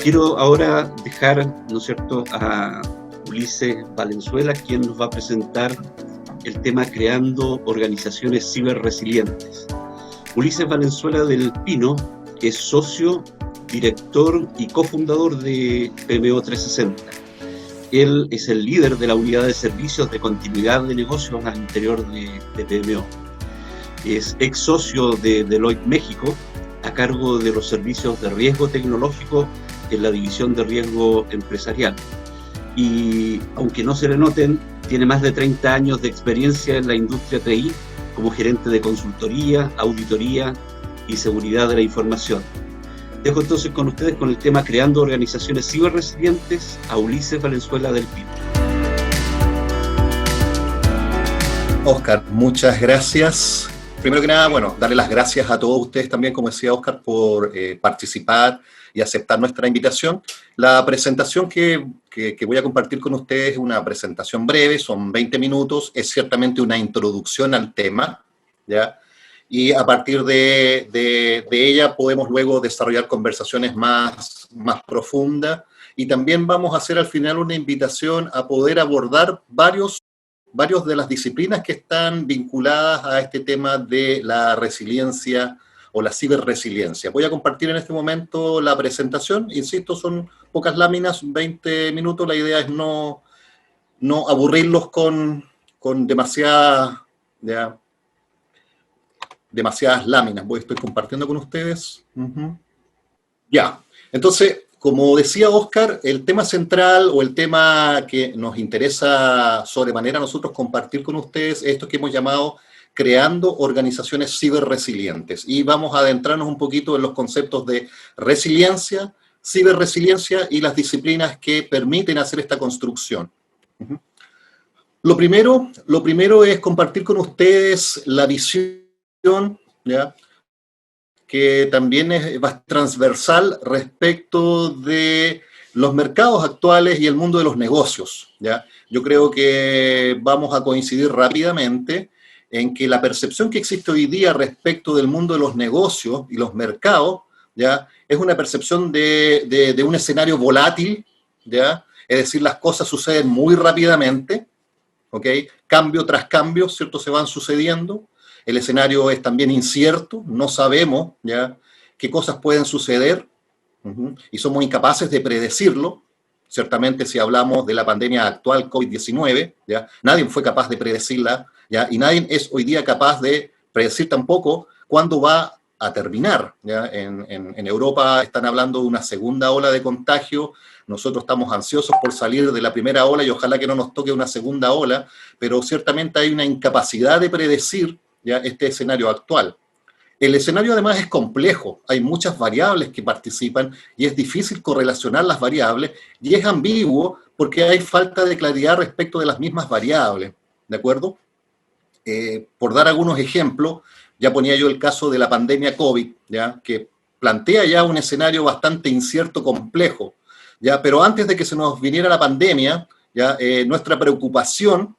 Quiero ahora dejar, ¿no es cierto?, a Ulises Valenzuela, quien nos va a presentar el tema creando organizaciones ciberresilientes. Ulises Valenzuela del Pino es socio, director y cofundador de PMO 360. Él es el líder de la unidad de servicios de continuidad de negocios al interior de PMO. Es ex socio de Deloitte México, a cargo de los servicios de riesgo tecnológico en la división de riesgo empresarial. Y aunque no se le noten, tiene más de 30 años de experiencia en la industria TI como gerente de consultoría, auditoría y seguridad de la información. Dejo entonces con ustedes con el tema creando organizaciones ciberresilientes a Ulises Valenzuela del Pino. Óscar, muchas gracias. Primero que nada, bueno, darle las gracias a todos ustedes también, como decía Óscar, por participar y aceptar nuestra invitación. La presentación que voy a compartir con ustedes es una presentación breve, son 20 minutos, es ciertamente una introducción al tema, ¿ya? Y a partir de ella podemos luego desarrollar conversaciones más profundas, y también vamos a hacer al final una invitación a poder abordar varios de las disciplinas que están vinculadas a este tema de la resiliencia o la ciberresiliencia. Voy a compartir en este momento la presentación, insisto, son pocas láminas, 20 minutos, la idea es no aburrirlos con demasiadas láminas. Estoy compartiendo con ustedes. Ya, entonces, como decía Óscar, el tema central o el tema que nos interesa sobremanera a nosotros compartir con ustedes es esto que hemos llamado creando organizaciones ciberresilientes. Y vamos a adentrarnos un poquito en los conceptos de resiliencia, ciberresiliencia y las disciplinas que permiten hacer esta construcción. Lo primero es compartir con ustedes la visión, ¿ya?, que también es transversal respecto de los mercados actuales y el mundo de los negocios, ¿ya? Yo creo que vamos a coincidir rápidamente en que la percepción que existe hoy día respecto del mundo de los negocios y los mercados, ¿ya?, es una percepción de un escenario volátil, ¿ya? Es decir, las cosas suceden muy rápidamente, ¿ok? Cambio tras cambio, ¿cierto?, se van sucediendo. El escenario es también incierto, no sabemos, ¿ya?, qué cosas pueden suceder, y somos incapaces de predecirlo. Ciertamente, si hablamos de la pandemia actual COVID-19, ¿ya?, nadie fue capaz de predecirla, ¿ya?, y nadie es hoy día capaz de predecir tampoco cuándo va a terminar, ¿ya? En Europa están hablando de una segunda ola de contagio. Nosotros estamos ansiosos por salir de la primera ola y ojalá que no nos toque una segunda ola, pero ciertamente hay una incapacidad de predecir, ¿ya?, este escenario actual. El escenario además es complejo, hay muchas variables que participan y es difícil correlacionar las variables y es ambiguo porque hay falta de claridad respecto de las mismas variables, ¿de acuerdo? Por dar algunos ejemplos, ya ponía yo el caso de la pandemia COVID, ¿ya?, que plantea ya un escenario bastante incierto, complejo, ¿ya? Pero antes de que se nos viniera la pandemia, ¿ya?, nuestra preocupación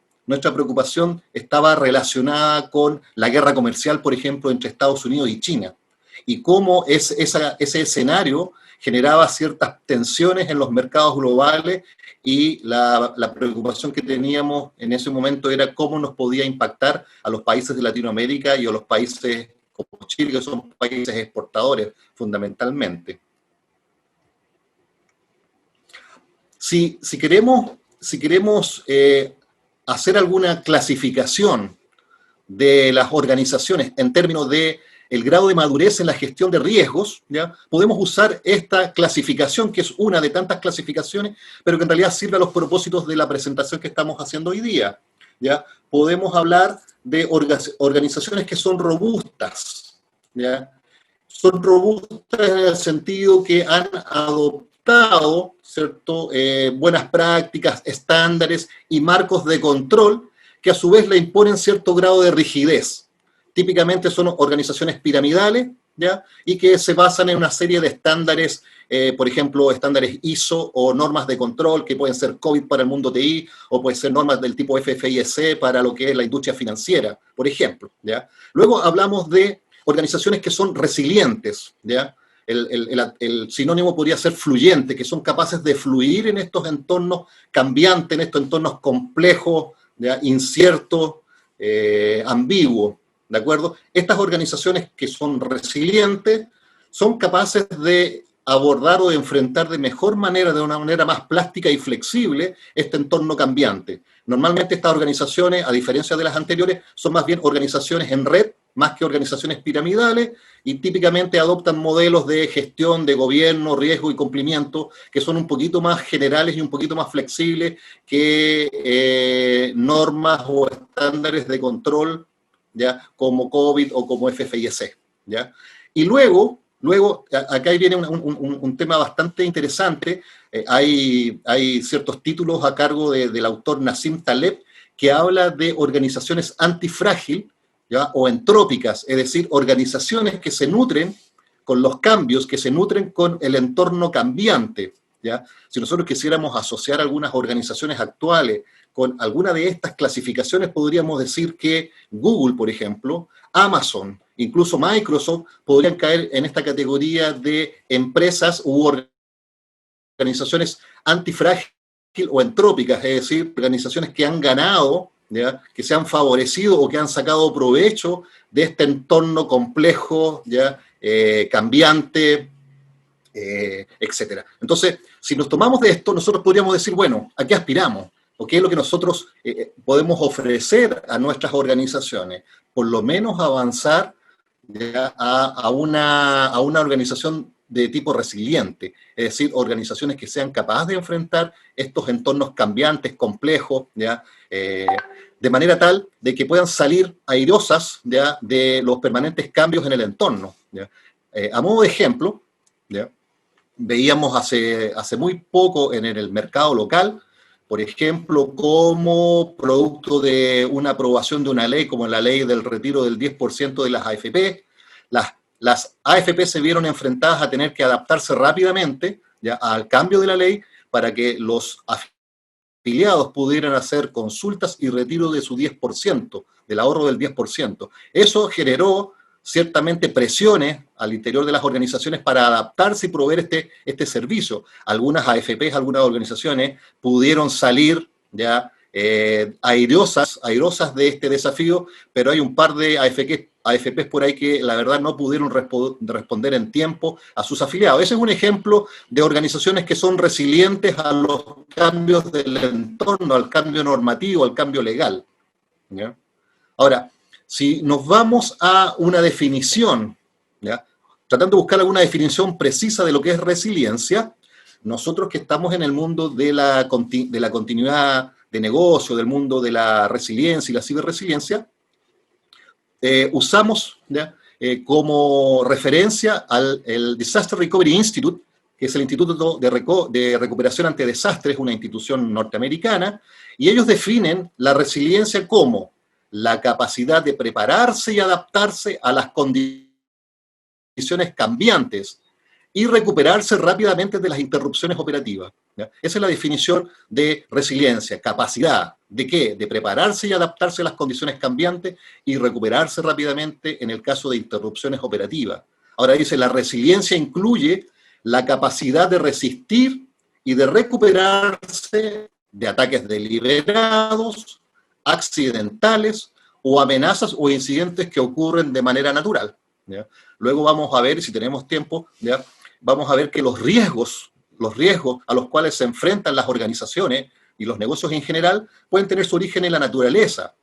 estaba relacionada con la guerra comercial, por ejemplo, entre Estados Unidos y China, y cómo ese escenario generaba ciertas tensiones en los mercados globales, y la preocupación que teníamos en ese momento era cómo nos podía impactar a los países de Latinoamérica y a los países como Chile, que son países exportadores fundamentalmente. Si queremos hacer alguna clasificación de las organizaciones en términos de el grado de madurez en la gestión de riesgos, ¿ya?, podemos usar esta clasificación, que es una de tantas clasificaciones, pero que en realidad sirve a los propósitos de la presentación que estamos haciendo hoy día, ¿ya? Podemos hablar de organizaciones que son robustas, ¿ya? Son robustas en el sentido que han adoptado, ¿cierto?, buenas prácticas, estándares y marcos de control que a su vez le imponen cierto grado de rigidez. Típicamente son organizaciones piramidales, ¿ya?, y que se basan en una serie de estándares, por ejemplo, estándares ISO o normas de control que pueden ser COVID para el mundo TI o pueden ser normas del tipo FFIEC para lo que es la industria financiera, por ejemplo, ¿ya? Luego hablamos de organizaciones que son resilientes, ¿ya? el sinónimo podría ser fluyente, que son capaces de fluir en estos entornos cambiantes, en estos entornos complejos, ¿ya? Inciertos, ambiguos, ¿de acuerdo? Estas organizaciones que son resilientes son capaces de abordar o de enfrentar de mejor manera, de una manera más plástica y flexible, este entorno cambiante. Normalmente estas organizaciones, a diferencia de las anteriores, son más bien organizaciones en red, más que organizaciones piramidales, y típicamente adoptan modelos de gestión, de gobierno, riesgo y cumplimiento, que son un poquito más generales y un poquito más flexibles que normas o estándares de control, ¿ya? Como COVID o como FFIEC, ¿ya? Y luego, acá viene un tema bastante interesante. Hay ciertos títulos a cargo del autor Nassim Taleb que habla de organizaciones antifrágil, ¿ya? O entrópicas, es decir, organizaciones que se nutren con los cambios, que se nutren con el entorno cambiante, ¿ya? Si nosotros quisiéramos asociar algunas organizaciones actuales con alguna de estas clasificaciones, podríamos decir que Google, por ejemplo, Amazon, incluso Microsoft, podrían caer en esta categoría de empresas u organizaciones antifrágil o entrópicas, es decir, organizaciones que han ganado, ¿ya? Que se han favorecido o que han sacado provecho de este entorno complejo, ¿ya? Cambiante, etcétera. Entonces, si nos tomamos de esto, nosotros podríamos decir, bueno, ¿a qué aspiramos? ¿O qué es lo que nosotros podemos ofrecer a nuestras organizaciones? Por lo menos avanzar, ¿ya? a una organización de tipo resiliente, es decir, organizaciones que sean capaces de enfrentar estos entornos cambiantes, complejos, ¿ya? De manera tal de que puedan salir airosas, ¿ya? De los permanentes cambios en el entorno, ¿ya? A modo de ejemplo, ¿ya? Veíamos hace muy poco en el mercado local, por ejemplo, como producto de una aprobación de una ley, como la ley del retiro del 10% de las AFP, las AFP se vieron enfrentadas a tener que adaptarse rápidamente, ¿ya? Al cambio de la ley para que los afiliados pudieran hacer consultas y retiro de su 10%, del ahorro del 10%. Eso generó ciertamente presiones al interior de las organizaciones para adaptarse y proveer este servicio. Algunas AFPs, algunas organizaciones pudieron salir ya airosas de este desafío, pero hay un par de AFPs por ahí que la verdad no pudieron responder en tiempo a sus afiliados. Ese es un ejemplo de organizaciones que son resilientes a los cambios del entorno, al cambio normativo, al cambio legal, ¿ya? Ahora, si nos vamos a una definición, ¿ya? Tratando de buscar alguna definición precisa de lo que es resiliencia, nosotros que estamos en el mundo de la continuidad de negocio, del mundo de la resiliencia y la ciberresiliencia, usamos, ¿ya? Como referencia el Disaster Recovery Institute, que es el Instituto de Recuperación ante Desastres, una institución norteamericana, y ellos definen la resiliencia como la capacidad de prepararse y adaptarse a las condiciones cambiantes y recuperarse rápidamente de las interrupciones operativas, ¿ya? Esa es la definición de resiliencia, capacidad, ¿de qué? De prepararse y adaptarse a las condiciones cambiantes y recuperarse rápidamente en el caso de interrupciones operativas. Ahora dice, la resiliencia incluye la capacidad de resistir y de recuperarse de ataques deliberados, accidentales o amenazas o incidentes que ocurren de manera natural, ¿ya? Luego vamos a ver, si tenemos tiempo, ¿ya? Vamos a ver que los riesgos a los cuales se enfrentan las organizaciones y los negocios en general pueden tener su origen en la naturaleza.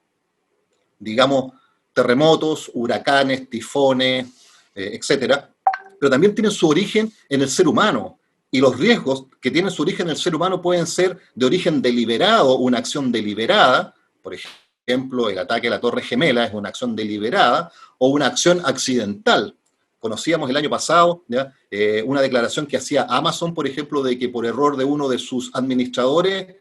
Digamos, terremotos, huracanes, tifones, etcétera, pero también tienen su origen en el ser humano. Y los riesgos que tienen su origen en el ser humano pueden ser de origen deliberado, una acción deliberada, por ejemplo, el ataque a la Torre Gemela es una acción deliberada, o una acción accidental. Conocíamos el año pasado, ¿ya? Una declaración que hacía Amazon, por ejemplo, de que por error de uno de sus administradores,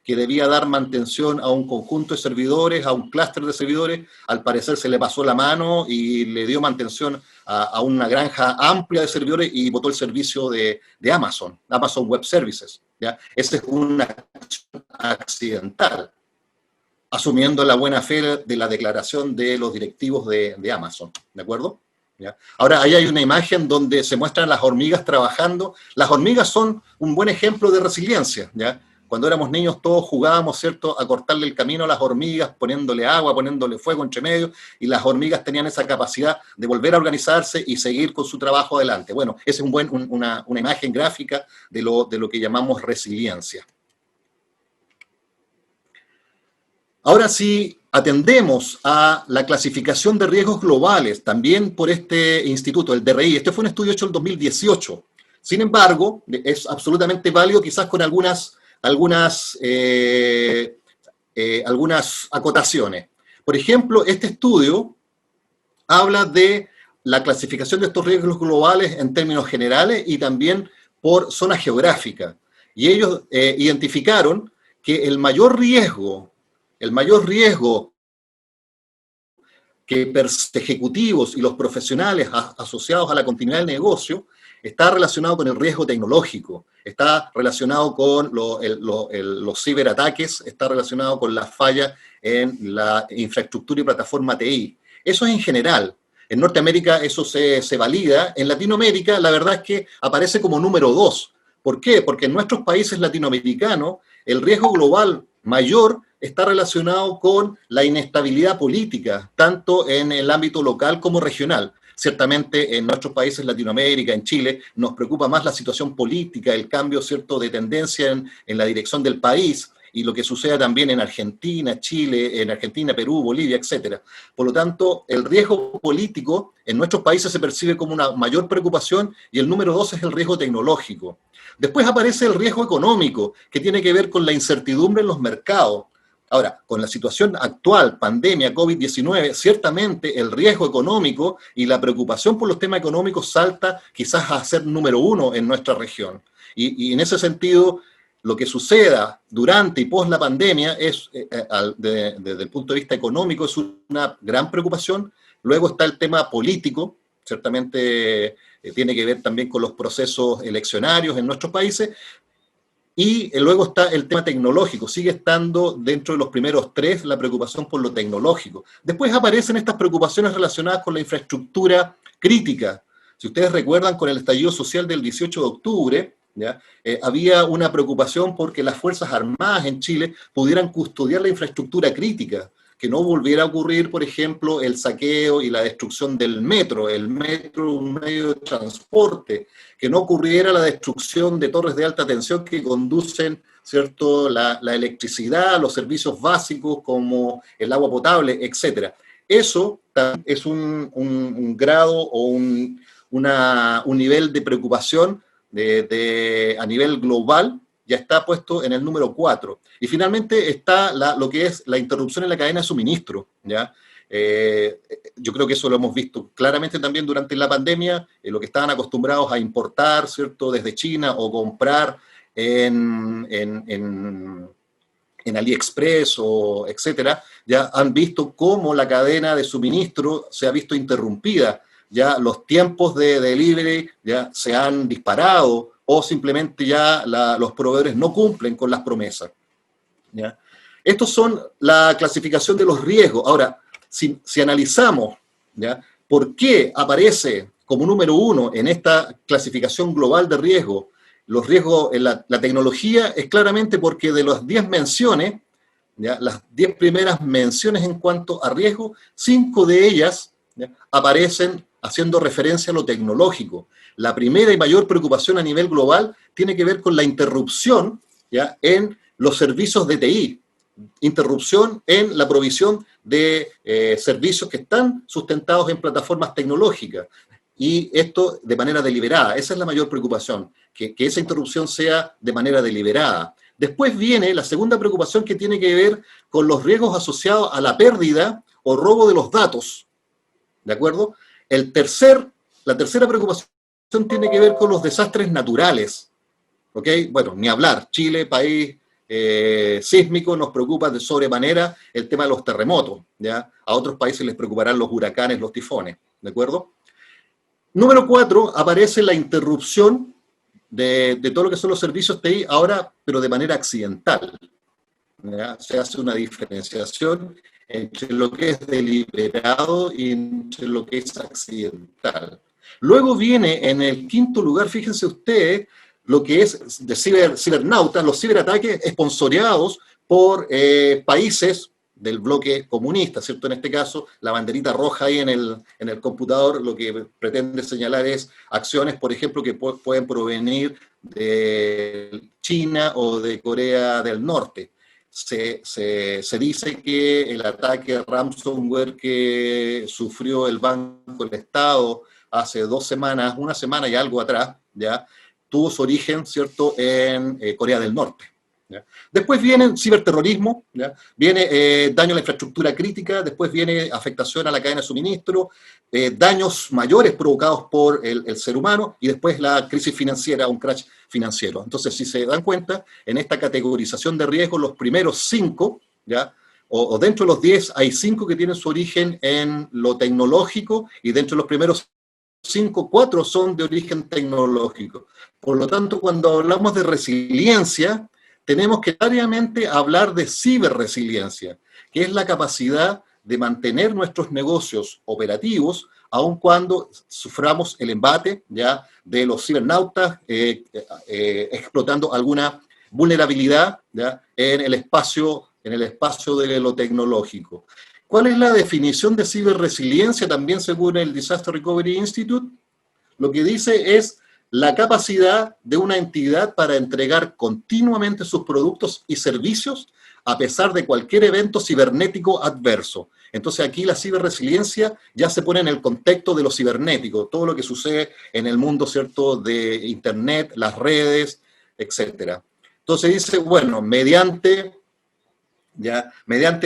que debía dar mantención a un conjunto de servidores, a un clúster de servidores, al parecer se le pasó la mano y le dio mantención a una granja amplia de servidores y botó el servicio de Amazon Web Services, ¿ya? Esa es una acción accidental, asumiendo la buena fe de la declaración de los directivos de Amazon, ¿de acuerdo? ¿ya? Ahora, ahí hay una imagen donde se muestran las hormigas trabajando. Las hormigas son un buen ejemplo de resiliencia, ¿ya? Cuando éramos niños todos jugábamos, ¿cierto?, a cortarle el camino a las hormigas, poniéndole agua, poniéndole fuego entre medio, y las hormigas tenían esa capacidad de volver a organizarse y seguir con su trabajo adelante. Bueno, esa es una imagen gráfica de lo que llamamos resiliencia. Ahora, si atendemos a la clasificación de riesgos globales, también por este instituto, el DRI, este fue un estudio hecho en el 2018. Sin embargo, es absolutamente válido, quizás con algunas acotaciones. Por ejemplo, este estudio habla de la clasificación de estos riesgos globales en términos generales y también por zona geográfica. Y ellos identificaron que el mayor riesgo que ejecutivos y los profesionales asociados a la continuidad del negocio está relacionado con el riesgo tecnológico, está relacionado con los ciberataques, está relacionado con las fallas en la infraestructura y plataforma TI. Eso es en general. En Norteamérica eso se valida. En Latinoamérica la verdad es que aparece como número 2. ¿Por qué? Porque en nuestros países latinoamericanos el riesgo global mayor está relacionado con la inestabilidad política, tanto en el ámbito local como regional. Ciertamente en nuestros países, Latinoamérica, en Chile, nos preocupa más la situación política, el cambio, ¿cierto?, de tendencia en la dirección del país, y lo que suceda también en Argentina, Chile, en Argentina, Perú, Bolivia, etc. Por lo tanto, el riesgo político en nuestros países se percibe como una mayor preocupación, y el número 2 es el riesgo tecnológico. Después aparece el riesgo económico, que tiene que ver con la incertidumbre en los mercados. Ahora, con la situación actual, pandemia, COVID-19, ciertamente el riesgo económico y la preocupación por los temas económicos salta quizás a ser número 1 en nuestra región. Y en ese sentido, lo que suceda durante y post la pandemia es, desde el punto de vista económico, es una gran preocupación. Luego está el tema político, ciertamente tiene que ver también con los procesos eleccionarios en nuestros países. Y luego está el tema tecnológico, sigue estando dentro de los primeros 3 la preocupación por lo tecnológico. Después aparecen estas preocupaciones relacionadas con la infraestructura crítica. Si ustedes recuerdan, con el estallido social del 18 de octubre, ¿ya? Había una preocupación porque las Fuerzas Armadas en Chile pudieran custodiar la infraestructura crítica, que no volviera a ocurrir, por ejemplo, el saqueo y la destrucción del metro, el metro un medio de transporte, que no ocurriera la destrucción de torres de alta tensión que conducen, ¿cierto?, la electricidad, los servicios básicos como el agua potable, etc. Eso es un grado o un nivel de preocupación a nivel global, ya está puesto en el número 4. Y finalmente está lo que es la interrupción en la cadena de suministro, ¿ya? Yo creo que eso lo hemos visto claramente también durante la pandemia, lo que estaban acostumbrados a importar, ¿cierto?, desde China o comprar en AliExpress o etcétera, ya han visto cómo la cadena de suministro se ha visto interrumpida. Ya los tiempos de delivery ya se han disparado, o simplemente ya los proveedores no cumplen con las promesas, ¿ya? Estos son la clasificación de los riesgos. Ahora, si analizamos, ¿ya?, por qué aparece como número 1 en esta clasificación global de riesgo los riesgos en la tecnología, es claramente porque de las 10 menciones, ¿ya?, las 10 primeras menciones en cuanto a riesgo, 5 de ellas, ¿ya?, aparecen haciendo referencia a lo tecnológico. La primera y mayor preocupación a nivel global tiene que ver con la interrupción, ¿ya?, en los servicios de TI, interrupción en la provisión de servicios que están sustentados en plataformas tecnológicas. Y esto de manera deliberada. Esa es la mayor preocupación, que esa interrupción sea de manera deliberada. Después viene la segunda preocupación, que tiene que ver con los riesgos asociados a la pérdida o robo de los datos, ¿de acuerdo? La tercera preocupación tiene que ver con los desastres naturales, ¿ok? Bueno, ni hablar. Chile, país sísmico, nos preocupa de sobremanera el tema de los terremotos, ¿ya? A otros países les preocuparán los huracanes, los tifones, ¿de acuerdo? Número 4, aparece la interrupción de todo lo que son los servicios TI ahora, pero de manera accidental, ¿ya? Se hace una diferenciación entre lo que es deliberado y entre lo que es accidental. Luego viene en el quinto lugar, fíjense ustedes, lo que es de cibernautas, los ciberataques esponsoreados por países del bloque comunista, ¿cierto? En este caso, la banderita roja ahí en el computador lo que pretende señalar es acciones, por ejemplo, que pueden provenir de China o de Corea del Norte. Se dice que el ataque ransomware que sufrió el Banco del Estado hace 2 semanas, 1 semana y algo atrás, ¿ya?, tuvo su origen, ¿cierto?, en Corea del Norte. ¿Ya? Después viene ciberterrorismo, ¿ya?, viene daño a la infraestructura crítica, después viene afectación a la cadena de suministro, daños mayores provocados por el ser humano, y después la crisis financiera, un crash financiero. Entonces, si se dan cuenta, en esta categorización de riesgos, los primeros 5, ¿ya?, o dentro de los 10, hay 5 que tienen su origen en lo tecnológico, y dentro de los primeros 5, 4 son de origen tecnológico. Por lo tanto, cuando hablamos de resiliencia, tenemos que necesariamente hablar de ciberresiliencia, que es la capacidad de mantener nuestros negocios operativos aun cuando suframos el embate, ¿ya?, de los cibernautas explotando alguna vulnerabilidad, ¿ya?, en el espacio de lo tecnológico. ¿Cuál es la definición de ciberresiliencia también según el Disaster Recovery Institute? Lo que dice es la capacidad de una entidad para entregar continuamente sus productos y servicios a pesar de cualquier evento cibernético adverso. Entonces aquí la ciberresiliencia ya se pone en el contexto de lo cibernético, todo lo que sucede en el mundo, ¿cierto?, de Internet, las redes, etc. Entonces dice, bueno, mediante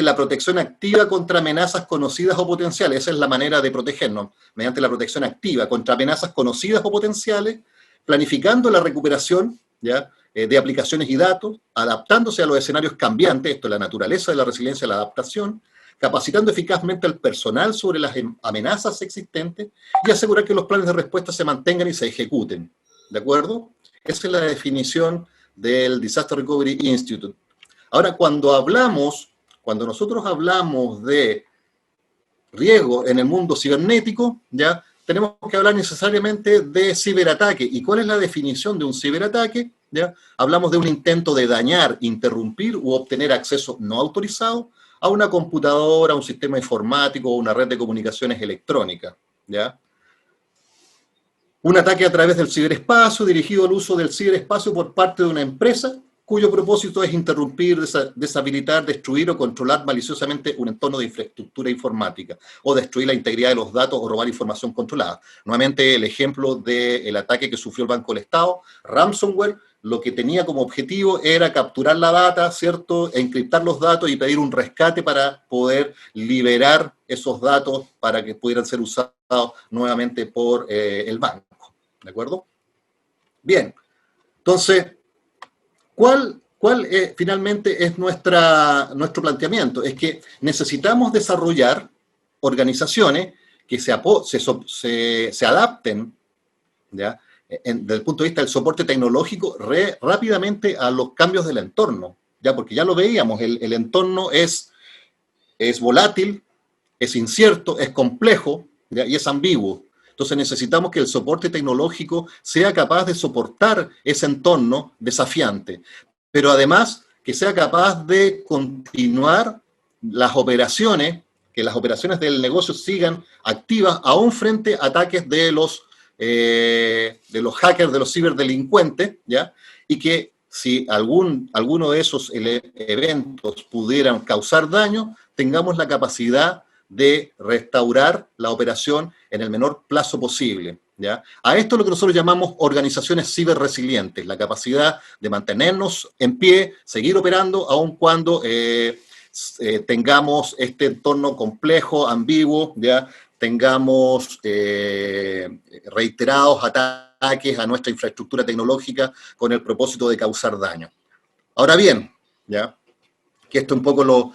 la protección activa contra amenazas conocidas o potenciales, esa es la manera de protegernos, mediante la protección activa contra amenazas conocidas o potenciales, planificando la recuperación, ¿ya?, de aplicaciones y datos, adaptándose a los escenarios cambiantes, esto es la naturaleza de la resiliencia, la adaptación, capacitando eficazmente al personal sobre las amenazas existentes y asegurar que los planes de respuesta se mantengan y se ejecuten. ¿De acuerdo? Esa es la definición del Disaster Recovery Institute. Ahora, cuando nosotros hablamos de riesgo en el mundo cibernético, ya tenemos que hablar necesariamente de ciberataque. ¿Y cuál es la definición de un ciberataque? ¿Ya? Hablamos de un intento de dañar, interrumpir u obtener acceso no autorizado a una computadora, a un sistema informático o una red de comunicaciones electrónicas, ¿ya? Un ataque a través del ciberespacio, dirigido al uso del ciberespacio por parte de una empresa cuyo propósito es interrumpir, deshabilitar, destruir o controlar maliciosamente un entorno de infraestructura informática, o destruir la integridad de los datos o robar información controlada. Nuevamente, el ejemplo del ataque que sufrió el Banco del Estado, ransomware, lo que tenía como objetivo era capturar la data, ¿cierto?, encriptar los datos y pedir un rescate para poder liberar esos datos para que pudieran ser usados nuevamente por el banco. ¿De acuerdo? Bien, entonces, ¿cuál finalmente es nuestro planteamiento? Es que necesitamos desarrollar organizaciones que se adapten, ¿ya?, desde el punto de vista del soporte tecnológico rápidamente a los cambios del entorno, ¿ya? Porque ya lo veíamos, el entorno es volátil, es incierto, es complejo, ¿ya?, y es ambiguo. Entonces necesitamos que el soporte tecnológico sea capaz de soportar ese entorno desafiante, pero además que sea capaz de continuar las operaciones, que las operaciones del negocio sigan activas aún frente a ataques de los hackers, de los ciberdelincuentes, ¿ya? Y que si alguno de esos eventos pudieran causar daño, tengamos la capacidad de restaurar la operación en el menor plazo posible, ¿ya? A esto es lo que nosotros llamamos organizaciones ciberresilientes, la capacidad de mantenernos en pie, seguir operando, aun cuando tengamos este entorno complejo, ambiguo, ¿ya?, tengamos reiterados ataques a nuestra infraestructura tecnológica con el propósito de causar daño. Ahora bien, ¿ya?, que esto es un poco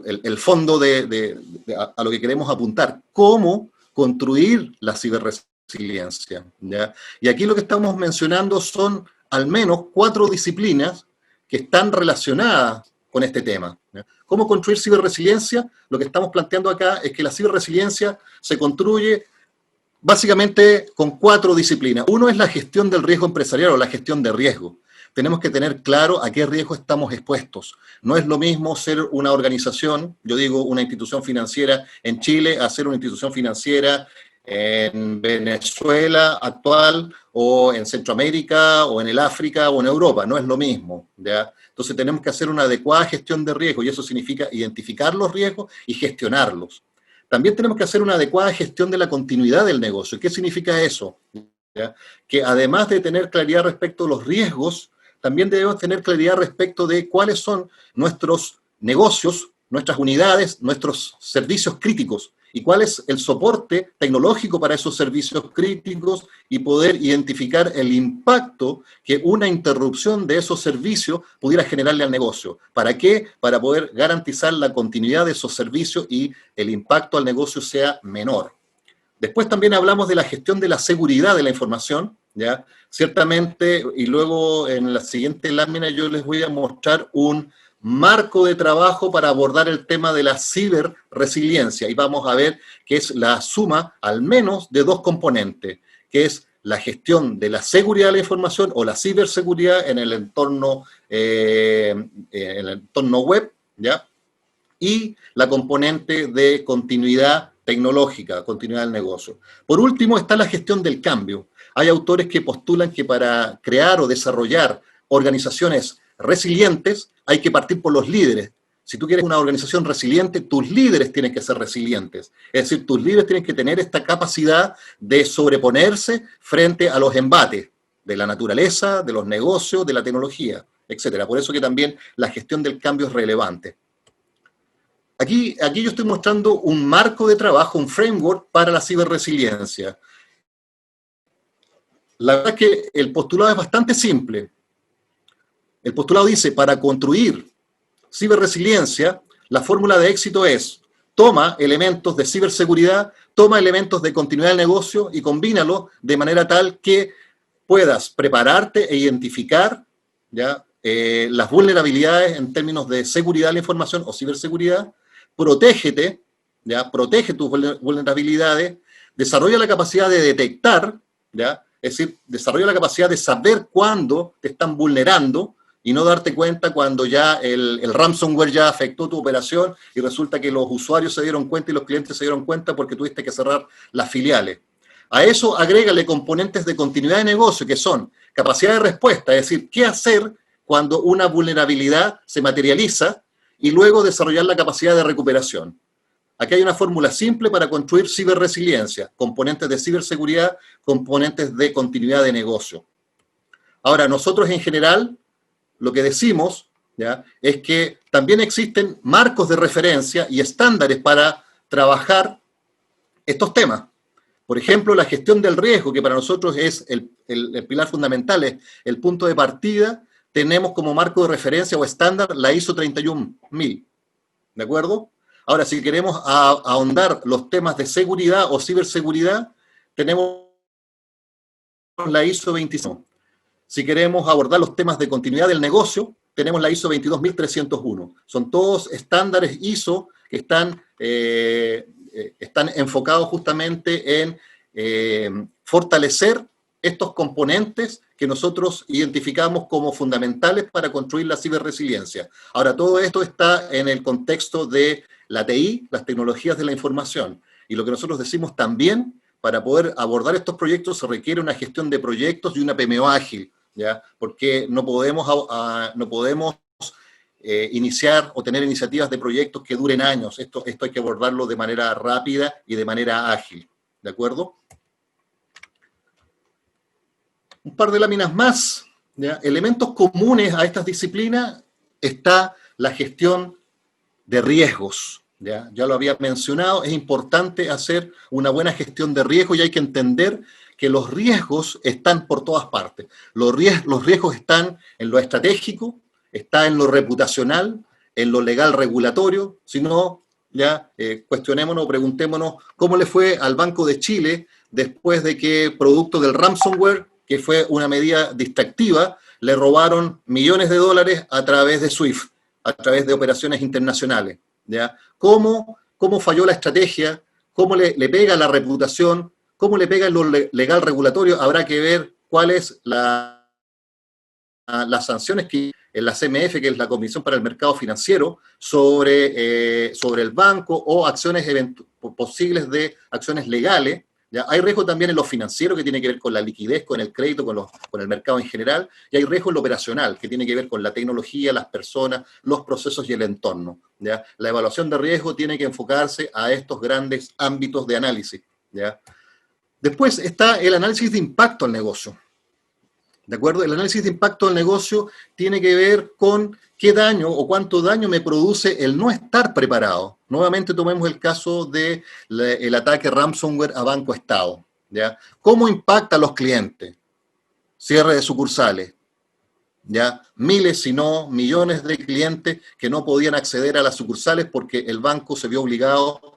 el fondo a lo que queremos apuntar, cómo construir la ciberresiliencia, ¿ya? Y aquí lo que estamos mencionando son al menos 4 disciplinas que están relacionadas con este tema, ¿ya? ¿Cómo construir ciberresiliencia? Lo que estamos planteando acá es que la ciberresiliencia se construye básicamente con 4 disciplinas. Uno es la gestión del riesgo empresarial o la gestión de riesgo. Tenemos que tener claro a qué riesgo estamos expuestos. No es lo mismo ser una organización, yo digo una institución financiera en Chile, a ser una institución financiera en Venezuela actual, o en Centroamérica, o en el África, o en Europa. No es lo mismo, ¿ya? Entonces tenemos que hacer una adecuada gestión de riesgo, y eso significa identificar los riesgos y gestionarlos. También tenemos que hacer una adecuada gestión de la continuidad del negocio. ¿Qué significa eso? ¿Ya? Que además de tener claridad respecto a los riesgos, también debemos tener claridad respecto de cuáles son nuestros negocios, nuestras unidades, nuestros servicios críticos, y cuál es el soporte tecnológico para esos servicios críticos, y poder identificar el impacto que una interrupción de esos servicios pudiera generarle al negocio. ¿Para qué? Para poder garantizar la continuidad de esos servicios y el impacto al negocio sea menor. Después también hablamos de la gestión de la seguridad de la información, ¿ya? Ciertamente, y luego en la siguiente lámina yo les voy a mostrar un marco de trabajo para abordar el tema de la ciberresiliencia, y vamos a ver que es la suma al menos de 2 componentes, que es la gestión de la seguridad de la información o la ciberseguridad en el entorno web, ¿ya? Y la componente de continuidad tecnológica, continuidad del negocio. Por último está la gestión del cambio. Hay autores que postulan que para crear o desarrollar organizaciones resilientes hay que partir por los líderes. Si tú quieres una organización resiliente, tus líderes tienen que ser resilientes. Es decir, tus líderes tienen que tener esta capacidad de sobreponerse frente a los embates de la naturaleza, de los negocios, de la tecnología, etc. Por eso que también la gestión del cambio es relevante. Aquí yo estoy mostrando un marco de trabajo, un framework para la ciberresiliencia. La verdad es que el postulado es bastante simple. El postulado dice, para construir ciberresiliencia, la fórmula de éxito es, toma elementos de ciberseguridad, toma elementos de continuidad del negocio y combínalos de manera tal que puedas prepararte e identificar, ¿ya? Las vulnerabilidades en términos de seguridad de la información o ciberseguridad, protégete, ¿ya? Protege tus vulnerabilidades, desarrolla la capacidad de detectar, ¿ya? Es decir, desarrolla la capacidad de saber cuándo te están vulnerando y no darte cuenta cuando ya el ransomware ya afectó tu operación y resulta que los usuarios se dieron cuenta y los clientes se dieron cuenta porque tuviste que cerrar las filiales. A eso agrégale componentes de continuidad de negocio que son capacidad de respuesta, es decir, qué hacer cuando una vulnerabilidad se materializa y luego desarrollar la capacidad de recuperación. Aquí hay una fórmula simple para construir ciberresiliencia, componentes de ciberseguridad, componentes de continuidad de negocio. Ahora, nosotros en general, lo que decimos, ¿ya?, es que también existen marcos de referencia y estándares para trabajar estos temas. Por ejemplo, la gestión del riesgo, que para nosotros es el pilar fundamental, es el punto de partida. Tenemos como marco de referencia o estándar la ISO 31000, ¿de acuerdo? Ahora, si queremos ahondar los temas de seguridad o ciberseguridad, tenemos la ISO 25. Si queremos abordar los temas de continuidad del negocio, tenemos la ISO 22301. Son todos estándares ISO que están enfocados justamente en fortalecer estos componentes que nosotros identificamos como fundamentales para construir la ciberresiliencia. Ahora, todo esto está en el contexto de la TI, las tecnologías de la información. Y lo que nosotros decimos también, para poder abordar estos proyectos se requiere una gestión de proyectos y una PMO ágil, ¿ya? Porque no podemos iniciar o tener iniciativas de proyectos que duren años. Esto hay que abordarlo de manera rápida y de manera ágil, ¿de acuerdo? Un par de láminas más, ¿ya? Elementos comunes a estas disciplinas está la gestión de riesgos, ¿ya? Ya lo había mencionado, es importante hacer una buena gestión de riesgos y hay que entender que los riesgos están por todas partes. Los riesgos están en lo estratégico, está en lo reputacional, en lo legal regulatorio. Si no, ya cuestionémonos, preguntémonos cómo le fue al Banco de Chile después de que, producto del ransomware, que fue una medida distractiva, le robaron millones de dólares a través de SWIFT. a través de operaciones internacionales, ¿ya? ¿Cómo falló la estrategia? ¿Cómo le pega la reputación? ¿Cómo le pega en lo legal regulatorio? Habrá que ver cuál es las sanciones que en la CMF, que es la Comisión para el Mercado Financiero, sobre el banco o acciones posibles de acciones legales. ¿Ya? Hay riesgo también en lo financiero, que tiene que ver con la liquidez, con el crédito, con el mercado en general, y hay riesgo en lo operacional, que tiene que ver con la tecnología, las personas, los procesos y el entorno. ¿Ya? La evaluación de riesgo tiene que enfocarse a estos grandes ámbitos de análisis. ¿Ya? Después está el análisis de impacto al negocio. ¿De acuerdo? El análisis de impacto del negocio tiene que ver con qué daño o cuánto daño me produce el no estar preparado. Nuevamente tomemos el caso del ataque ransomware a Banco Estado. ¿Ya? ¿Cómo impacta a los clientes? Cierre de sucursales. ¿Ya? Miles, si no millones de clientes que no podían acceder a las sucursales porque el banco se vio obligado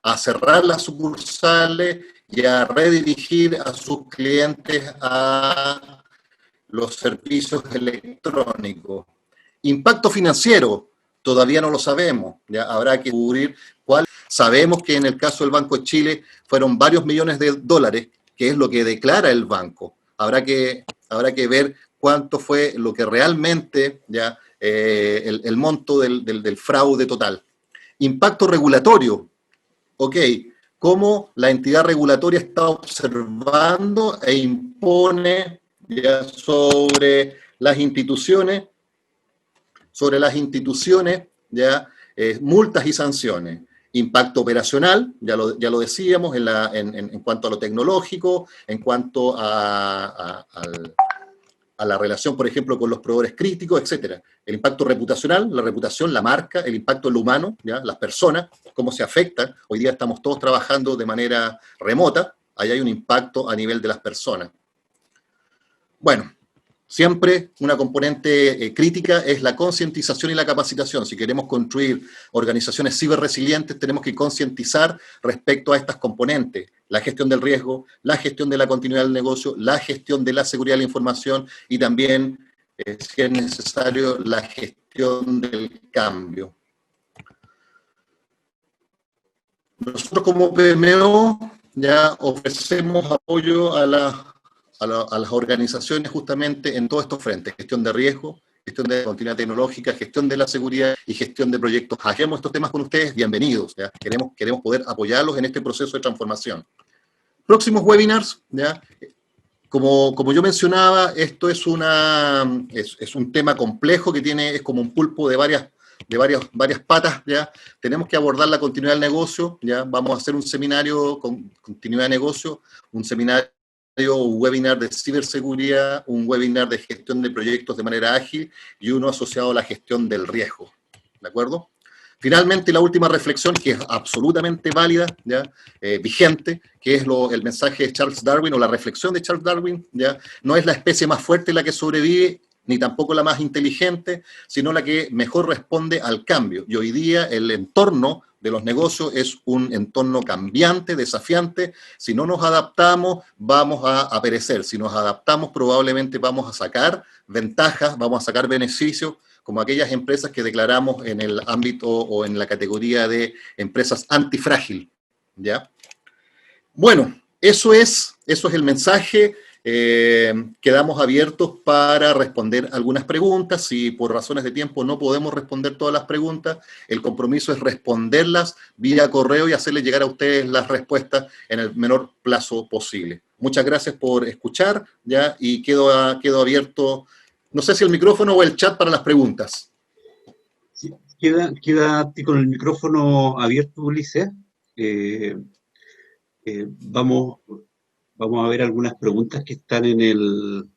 a cerrar las sucursales y a redirigir a sus clientes a los servicios electrónicos. Impacto financiero, todavía no lo sabemos, ya habrá que descubrir cuál. Sabemos que en el caso del Banco de Chile fueron varios millones de dólares, que es lo que declara el banco. Habrá que ver cuánto fue lo que realmente, ya el monto del fraude total. Impacto regulatorio, ok, cómo la entidad regulatoria está observando e impone ya sobre las instituciones, ya multas y sanciones. Impacto operacional, ya lo decíamos, en cuanto a lo tecnológico, en cuanto a la relación, por ejemplo, con los proveedores críticos, etcétera. El impacto reputacional, la reputación, la marca, el impacto en lo humano, ¿ya? Las personas, cómo se afectan. Hoy día estamos todos trabajando de manera remota, ahí hay un impacto a nivel de las personas. Bueno, siempre una componente crítica es la concientización y la capacitación. Si queremos construir organizaciones ciberresilientes, tenemos que concientizar respecto a estas componentes. La gestión del riesgo, la gestión de la continuidad del negocio, la gestión de la seguridad de la información y también, si es necesario, la gestión del cambio. Nosotros como PMO ya ofrecemos apoyo a las organizaciones justamente en todos estos frentes: gestión de riesgo, gestión de continuidad tecnológica, gestión de la seguridad y gestión de proyectos. Hagamos estos temas con ustedes, bienvenidos. ¿Ya? Queremos poder apoyarlos en este proceso de transformación. Próximos webinars, ¿ya? Como yo mencionaba, esto es un tema complejo que es como un pulpo de varias patas, ¿ya? Tenemos que abordar la continuidad del negocio, ¿ya? Vamos a hacer un seminario con continuidad de negocio, un webinar de ciberseguridad, un webinar de gestión de proyectos de manera ágil y uno asociado a la gestión del riesgo, ¿de acuerdo? Finalmente, la última reflexión, que es absolutamente válida, ¿ya? Vigente, que es el mensaje de Charles Darwin, o la reflexión de Charles Darwin, ¿ya? No es la especie más fuerte la que sobrevive, ni tampoco la más inteligente, sino la que mejor responde al cambio. Y hoy día el entorno de los negocios es un entorno cambiante, desafiante. Si no nos adaptamos, vamos a perecer. Si nos adaptamos, probablemente vamos a sacar ventajas, vamos a sacar beneficios, como aquellas empresas que declaramos en el ámbito o en la categoría de empresas antifrágil, ¿ya? Bueno, eso es el mensaje. Quedamos abiertos para responder algunas preguntas. Si por razones de tiempo no podemos responder todas las preguntas, el compromiso es responderlas vía correo y hacerles llegar a ustedes las respuestas en el menor plazo posible. Muchas gracias por escuchar, ¿ya? Y quedo abierto. No sé si el micrófono o el chat para las preguntas. Sí, queda con el micrófono abierto, Ulises. Vamos a ver algunas preguntas que están en el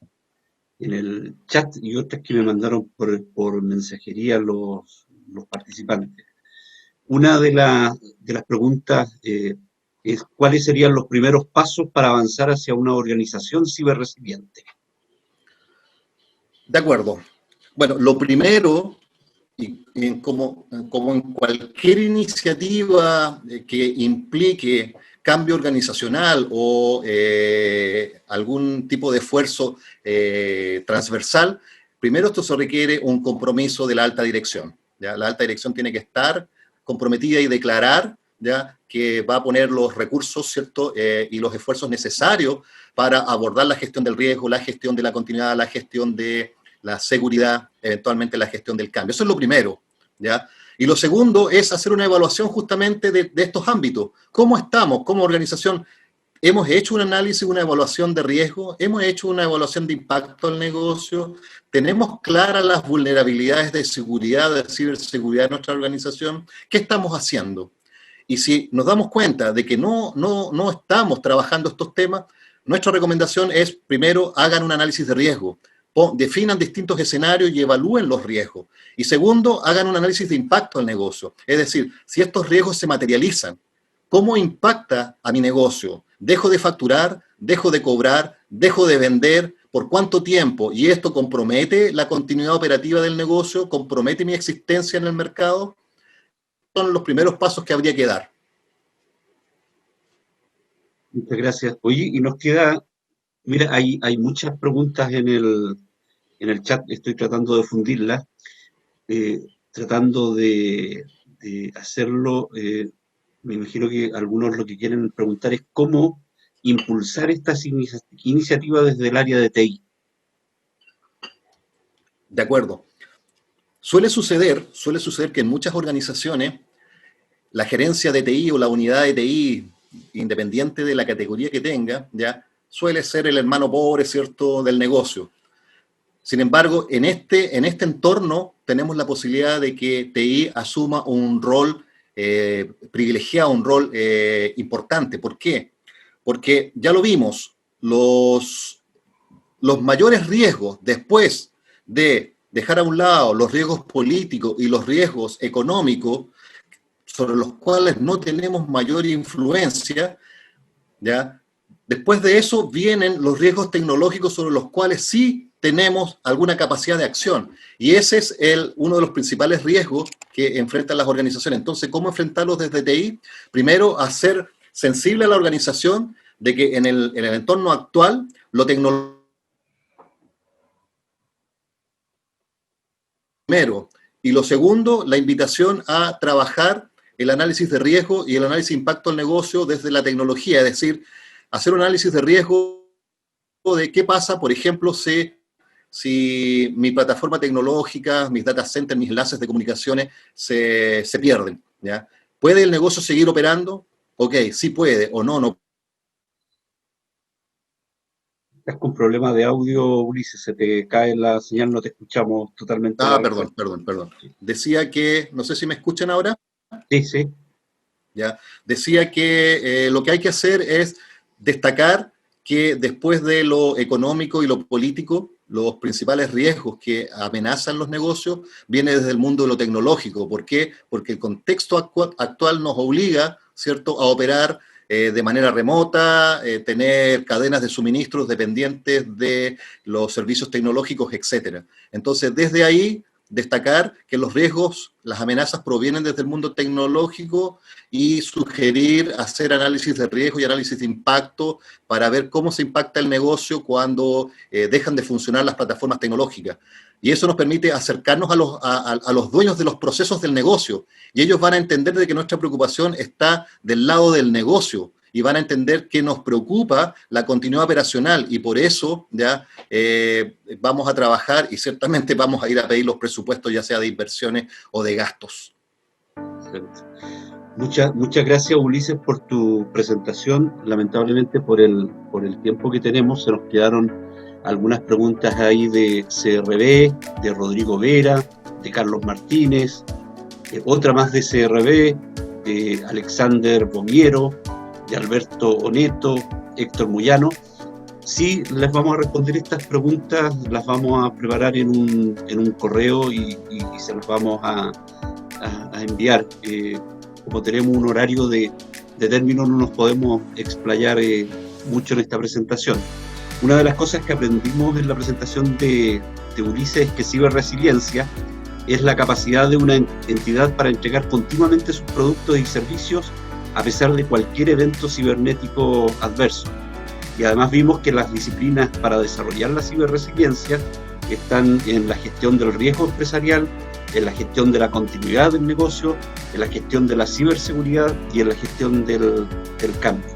chat y otras que me mandaron por mensajería los participantes. Una de las preguntas es: ¿cuáles serían los primeros pasos para avanzar hacia una organización ciberresiliente? De acuerdo. Bueno, lo primero, como en cualquier iniciativa que implique cambio organizacional o algún tipo de esfuerzo transversal, primero esto se requiere un compromiso de la alta dirección. ¿ya? La alta dirección tiene que estar comprometida y declarar, ¿ya?, que va a poner los recursos, ¿cierto?, y los esfuerzos necesarios para abordar la gestión del riesgo, la gestión de la continuidad, la gestión de la seguridad, eventualmente la gestión del cambio. Eso es lo primero, ¿ya? Y lo segundo es hacer una evaluación justamente de estos ámbitos. ¿Cómo estamos como organización? ¿Hemos hecho un análisis, una evaluación de riesgo? ¿Hemos hecho una evaluación de impacto al negocio? ¿Tenemos claras las vulnerabilidades de seguridad, de ciberseguridad de nuestra organización? ¿Qué estamos haciendo? Y si nos damos cuenta de que no estamos trabajando estos temas, nuestra recomendación es, primero, hagan un análisis de riesgo, definan distintos escenarios y evalúen los riesgos. Y segundo, hagan un análisis de impacto al negocio. Es decir, si estos riesgos se materializan, ¿cómo impacta a mi negocio? ¿Dejo de facturar? ¿Dejo de cobrar? ¿Dejo de vender? ¿Por cuánto tiempo? ¿Y esto compromete la continuidad operativa del negocio? ¿Compromete mi existencia en el mercado? Son los primeros pasos que habría que dar. Muchas gracias. Oye, y nos queda, mira, hay muchas preguntas en el chat, estoy tratando de fundirlas, tratando de hacerlo. Me imagino que algunos lo que quieren preguntar es cómo impulsar estas iniciativas desde el área de TI. De acuerdo. Suele suceder que en muchas organizaciones la gerencia de TI o la unidad de TI, independiente de la categoría que tenga, ya suele ser el hermano pobre, ¿cierto?, del negocio. Sin embargo, en este entorno tenemos la posibilidad de que TI asuma un rol privilegiado, un rol importante. ¿Por qué? Porque ya lo vimos, los mayores riesgos después de dejar a un lado los riesgos políticos y los riesgos económicos, sobre los cuales no tenemos mayor influencia, ¿ya? Después de eso vienen los riesgos tecnológicos sobre los cuales sí tenemos alguna capacidad de acción. Y ese es uno de los principales riesgos que enfrentan las organizaciones. Entonces, ¿cómo enfrentarlos desde TI? Primero, hacer sensible a la organización de que en el entorno actual, lo tecnológico primero. Y lo segundo, la invitación a trabajar el análisis de riesgo y el análisis de impacto al negocio desde la tecnología, es decir, hacer un análisis de riesgo de qué pasa, por ejemplo, si mi plataforma tecnológica, mis data centers, mis enlaces de comunicaciones se pierden, ¿ya? ¿Puede el negocio seguir operando? Ok, sí puede, o no. Estás con problemas de audio, Ulises, se te cae la señal, no te escuchamos totalmente. Perdón. Decía que, no sé si me escuchan ahora. Sí. ¿Ya? Decía que lo que hay que hacer es destacar que después de lo económico y lo político, los principales riesgos que amenazan los negocios vienen desde el mundo de lo tecnológico. ¿Por qué? Porque el contexto actual nos obliga, ¿cierto?, a operar de manera remota, tener cadenas de suministros dependientes de los servicios tecnológicos, etc. Entonces, desde ahí, destacar que los riesgos, las amenazas provienen desde el mundo tecnológico y sugerir hacer análisis de riesgo y análisis de impacto para ver cómo se impacta el negocio cuando dejan de funcionar las plataformas tecnológicas. Y eso nos permite acercarnos a los dueños de los procesos del negocio. Y ellos van a entender de que nuestra preocupación está del lado del negocio y van a entender que nos preocupa la continuidad operacional y por eso ya vamos a trabajar y ciertamente vamos a ir a pedir los presupuestos, ya sea de inversiones o de gastos. Muchas gracias, Ulises, por tu presentación. Lamentablemente por el tiempo que tenemos se nos quedaron algunas preguntas ahí de CRB, de Rodrigo Vera, de Carlos Martínez, otra más de CRB, de Alexander Bomiero, de Alberto Oneto, Héctor Moyano. Sí, les vamos a responder estas preguntas, las vamos a preparar en un correo y se las vamos a enviar. Como tenemos un horario de término, no nos podemos explayar mucho en esta presentación. Una de las cosas que aprendimos en la presentación de Ulises es que ciberresiliencia es la capacidad de una entidad para entregar continuamente sus productos y servicios a pesar de cualquier evento cibernético adverso. Y además vimos que las disciplinas para desarrollar la ciberresiliencia están en la gestión del riesgo empresarial, en la gestión de la continuidad del negocio, en la gestión de la ciberseguridad y en la gestión del cambio.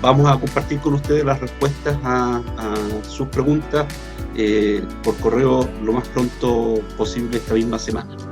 Vamos a compartir con ustedes las respuestas a sus preguntas por correo lo más pronto posible esta misma semana.